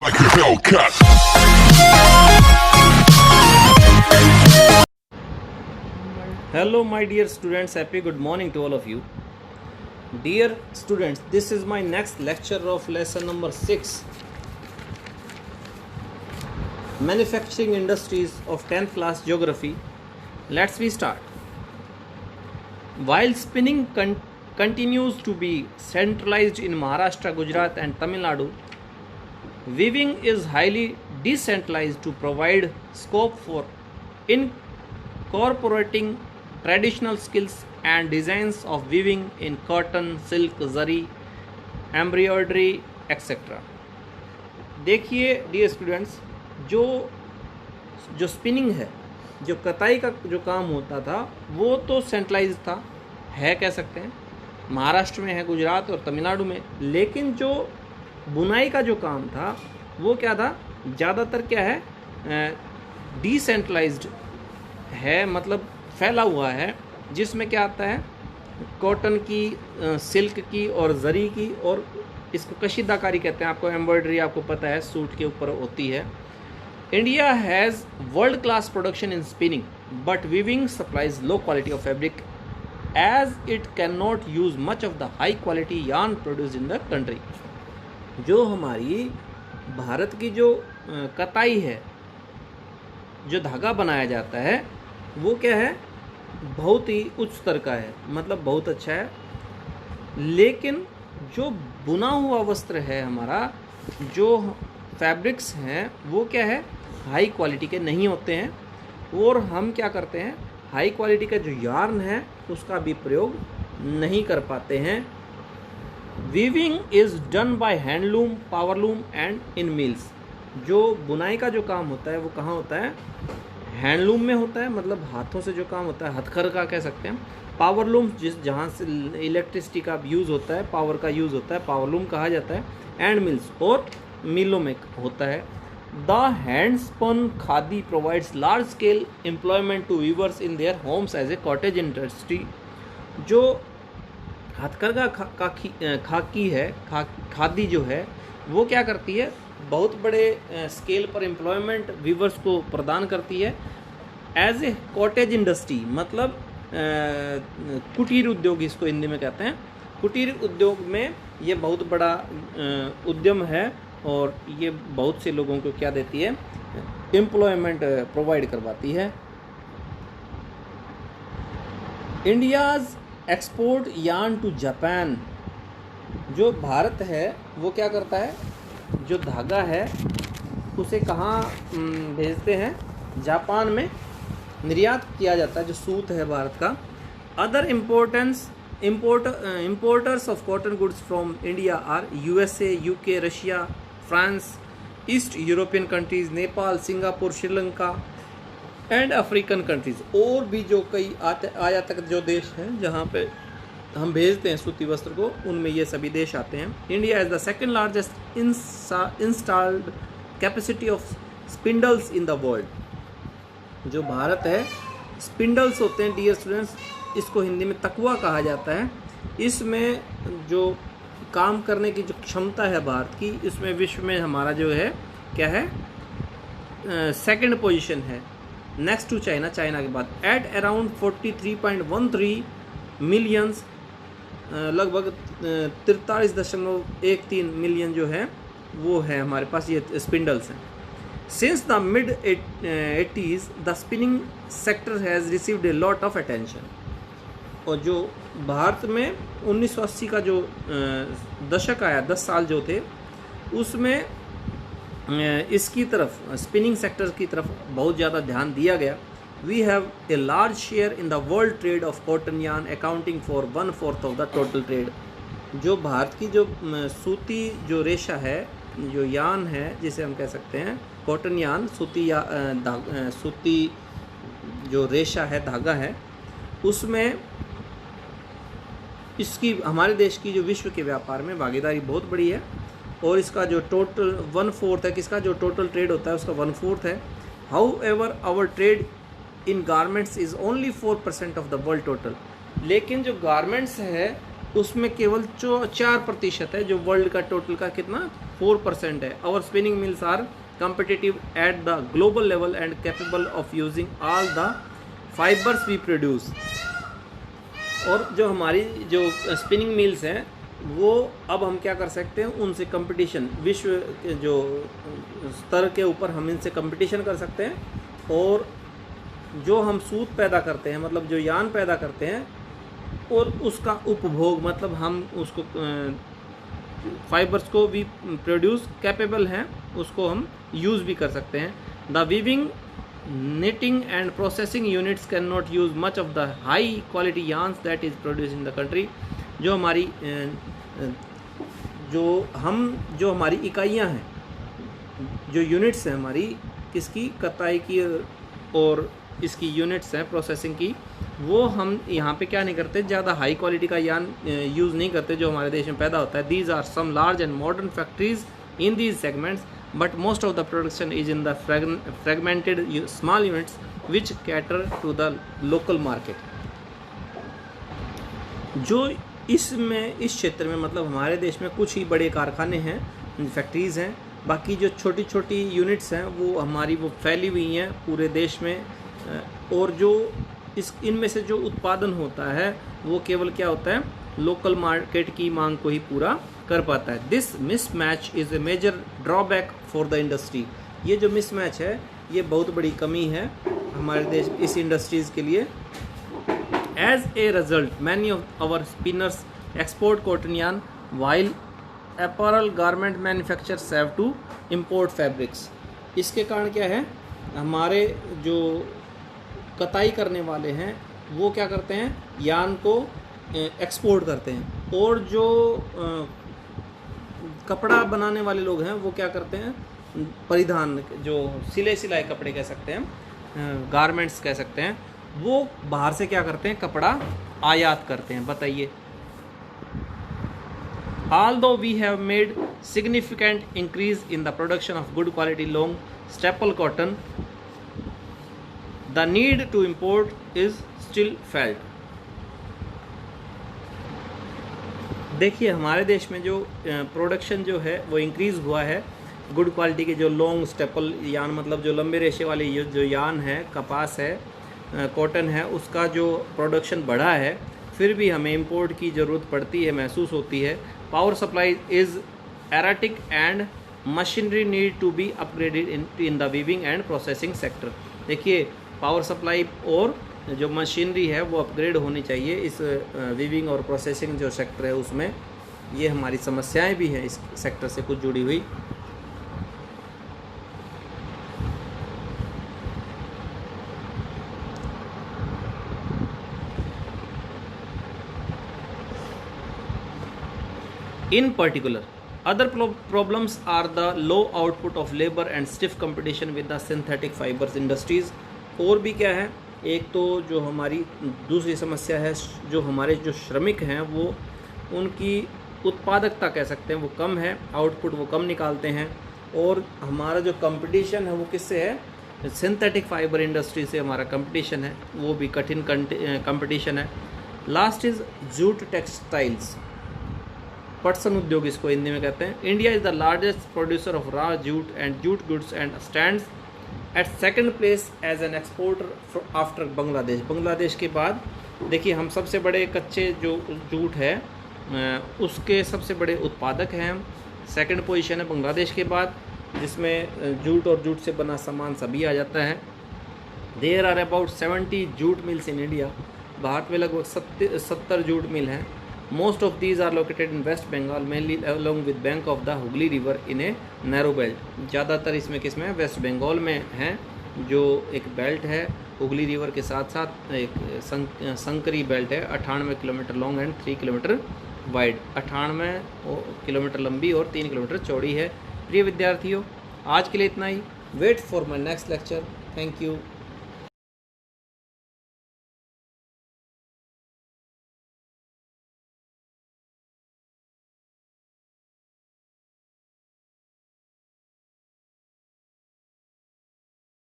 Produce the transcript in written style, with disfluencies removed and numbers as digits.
like a Hellcat. Hello my dear students, happy good morning to all of you. Dear students, this is my next lecture of lesson number 6, Manufacturing Industries of 10th class Geography. Let's we start. While spinning continues to be centralized in Maharashtra, Gujarat and Tamil Nadu, weaving is highly decentralized to provide scope for incorporating traditional skills and designs of weaving in cotton, silk, zari, embroidery, etc. देखिए dear students, जो spinning है, जो कताई का जो काम होता था वो तो सेंट्रलाइज था, है कह सकते हैं, महाराष्ट्र में है, गुजरात और तमिलनाडु में. लेकिन जो बुनाई का जो काम था वो क्या था, ज़्यादातर क्या है, डिसेंट्रलाइज्ड है, मतलब फैला हुआ है, जिसमें क्या आता है, कॉटन की, सिल्क की और जरी की, और इसको कशीदाकारी कहते हैं. आपको एम्ब्रॉयडरी आपको पता है सूट के ऊपर होती है. India has world class production in spinning but weaving supplies low quality of fabric as it can not use much of the high quality yarn produce in the country. जो हमारी भारत की जो कताई है, जो धागा बनाया जाता है, वो क्या है, बहुत ही उच्च स्तर का है, मतलब बहुत अच्छा है. लेकिन जो बुना हुआ वस्त्र है हमारा, जो फैब्रिक्स हैं, वो क्या है, हाई क्वालिटी के नहीं होते हैं. और हम क्या करते हैं, हाई क्वालिटी का जो यार्न है उसका भी प्रयोग नहीं कर पाते हैं. Weaving is done by handloom, powerloom and in mills. जो बुनाई का जो काम होता है वो कहाँ होता है, हैंडलूम में होता है, मतलब हाथों से जो काम होता है, हथकरघा कह सकते हैं. पावरलूम जहाँ से इलेक्ट्रिसिटी का यूज़ होता है, पावर का यूज़ होता है, पावरलूम कहा जाता है. एंड मिल्स, और मिलों में होता है. The hand spun khadi provides large scale employment to weavers in their homes as a cottage industry. जो हथकरघा खाकी है, खादी जो है, वो क्या करती है, बहुत बड़े स्केल पर एम्प्लॉयमेंट वीवर्स को प्रदान करती है एज ए कॉटेज इंडस्ट्री, मतलब कुटीर उद्योग इसको हिंदी में कहते हैं. कुटीर उद्योग में ये बहुत बड़ा उद्यम है और ये बहुत से लोगों को क्या देती है, एम्प्लॉयमेंट प्रोवाइड करवाती है. India's export yarn to Japan. जो भारत है वो क्या करता है, जो धागा है उसे कहाँ भेजते हैं, जापान में निर्यात किया जाता है, जो सूत है भारत का. Other importers of cotton goods from India are USA, UK, Russia, France, East European countries, Nepal, Singapore, Sri Lanka and African countries. और भी जो कई आयातक जो देश हैं जहाँ पे हम भेजते हैं सूती वस्त्र को, उनमें ये सभी देश आते हैं. India is the second largest installed capacity of spindles in the world. जो भारत है, स्पिंडल्स होते हैं डियर स्टूडेंट्स, इसको हिंदी में तकवा कहा जाता है. इसमें जो काम करने की जो क्षमता है भारत की, इसमें विश्व में हमारा जो है क्या है, सेकंड पोजीशन है, नेक्स्ट टू चाइना, चाइना के बाद. एट अराउंड 43.13 मिलियंस, लगभग 43.13 मिलियन जो है वो है हमारे पास ये स्पिंडल्स हैं. Since the mid 80s the spinning sector has received a lot of attention. और जो भारत में 1980 का जो दशक आया, 10 साल जो थे, उसमें इसकी तरफ, स्पिनिंग सेक्टर की तरफ बहुत ज़्यादा ध्यान दिया गया. We have a large share in the world trade of cotton yarn accounting for 1/4 of the total trade. जो भारत की जो सूती जो रेशा है, जो यार्न है, जिसे हम कह सकते हैं कॉटन यार्न, सूती जो रेशा है, धागा है, उसमें इसकी हमारे देश की जो विश्व के व्यापार में भागीदारी बहुत बड़ी है. और इसका जो टोटल 1/4 है, किसका जो टोटल ट्रेड होता है उसका 1/4 है. How our trade in garments is only 4% of the world total. लेकिन जो गारमेंट्स है उसमें केवल 4% है, जो वर्ल्ड का टोटल का कितना 4% है। Our spinning mills are competitive at the global level and capable of using all the fibers we produce। और जो हमारी जो स्पिनिंग मिल्स हैं वो अब हम क्या कर सकते हैं, उनसे कंपटीशन, विश्व के जो स्तर के ऊपर हम इनसे कंपटीशन कर सकते हैं। और जो हम सूत पैदा करते हैं, मतलब जो यान पैदा करते हैं, और उसका उपभोग, मतलब हम उसको फाइबर्स को भी प्रोड्यूस कैपेबल हैं, उसको हम यूज़ भी कर सकते हैं। The weaving, knitting and processing units cannot use much of the high quality yarns that is produced in the country। जो हमारी जो हमारी इकाइयाँ हैं, जो यूनिट्स हैं हमारी, किसकी, कताई की और इसकी यूनिट्स हैं प्रोसेसिंग की, वो हम यहाँ पे क्या नहीं करते, ज़्यादा हाई क्वालिटी का यान यूज़ नहीं करते जो हमारे देश में पैदा होता है। These are some large and modern factories in these segments, but most of the production is in the fragmented small units which cater to the local market। जो इसमें इस क्षेत्र में, मतलब हमारे देश में कुछ ही बड़े कारखाने हैं, फैक्ट्रीज़ हैं, बाकी जो छोटी छोटी यूनिट्स हैं वो हमारी वो फैली हुई हैं पूरे देश में। और जो इनमें से जो उत्पादन होता है वो केवल क्या होता है, लोकल मार्केट की मांग को ही पूरा कर पाता है। This mismatch is a major drawback for the industry. ये जो मिसमैच है ये बहुत बड़ी कमी है हमारे देश इस इंडस्ट्रीज़ के लिए। As a result many of our spinners export cotton yarn while apparel garment manufacturers have to import fabrics. इसके कारण क्या है, हमारे जो कताई करने वाले हैं वो क्या करते हैं, यार्न को एक्सपोर्ट करते हैं, और जो कपड़ा बनाने वाले लोग हैं वो क्या करते हैं, परिधान, जो सिलाई कपड़े कह सकते हैं, गारमेंट्स कह सकते हैं, वो बाहर से क्या करते हैं, कपड़ा आयात करते हैं। बताइए, although we have made significant increase in the production of good quality long staple cotton, the need to import is still felt। देखिए, हमारे देश में जो प्रोडक्शन जो है वो इंक्रीज़ हुआ है गुड क्वालिटी के जो लॉन्ग स्टेपल यान, मतलब जो लंबे रेशे वाले जो यान है, कपास है, कॉटन है, उसका जो प्रोडक्शन बढ़ा है, फिर भी हमें इंपोर्ट की ज़रूरत पड़ती है, महसूस होती है। Power supply is erratic and machinery need to be upgraded in the weaving and processing sector. देखिए, पावर सप्लाई और जो मशीनरी है वो अपग्रेड होनी चाहिए इस वीविंग और प्रोसेसिंग जो सेक्टर है उसमें। ये हमारी समस्याएं भी हैं इस सेक्टर से कुछ जुड़ी हुई। In particular, other problems are the low output of labor and stiff competition with the synthetic fibers industries। और भी क्या है, एक तो जो हमारी दूसरी समस्या है, जो हमारे जो श्रमिक हैं वो उनकी उत्पादकता कह सकते हैं वो कम है, आउटपुट वो कम निकालते हैं, और हमारा जो कंपटीशन है वो किससे है, सिंथेटिक फाइबर इंडस्ट्री से हमारा कंपटीशन है, वो भी कठिन कंपटीशन है। लास्ट इज़ जूट टेक्सटाइल्स, पटसन उद्योग इसको हिंदी में कहते हैं। India is the largest producer of raw jute and jute goods and stands at second place as an exporter after Bangladesh. Bangladesh के बाद देखिए हम सबसे बड़े कच्चे जो जूट है उसके सबसे बड़े उत्पादक हैं हम। सेकंड पोजीशन है बांग्लादेश के बाद, जिसमें जूट और जूट से बना सामान सभी आ जाता है। There are about 70 jute mills in India. Bharat में लगभग 70 जूट मिल हैं। Most of these are located in West Bengal, mainly along with bank of the Hooghly river in a narrow belt. ज़्यादातर इसमें किस में, वेस्ट बंगाल में हैं, जो एक बेल्ट है हुगली रिवर के साथ साथ एक संकरी बेल्ट है, 98 kilometre long and 3 kilometre wide. 98 kilometre लंबी और 3 किलोमीटर चौड़ी है। प्रिय विद्यार्थियों, आज के लिए इतना ही। Wait for my next lecture. Thank you.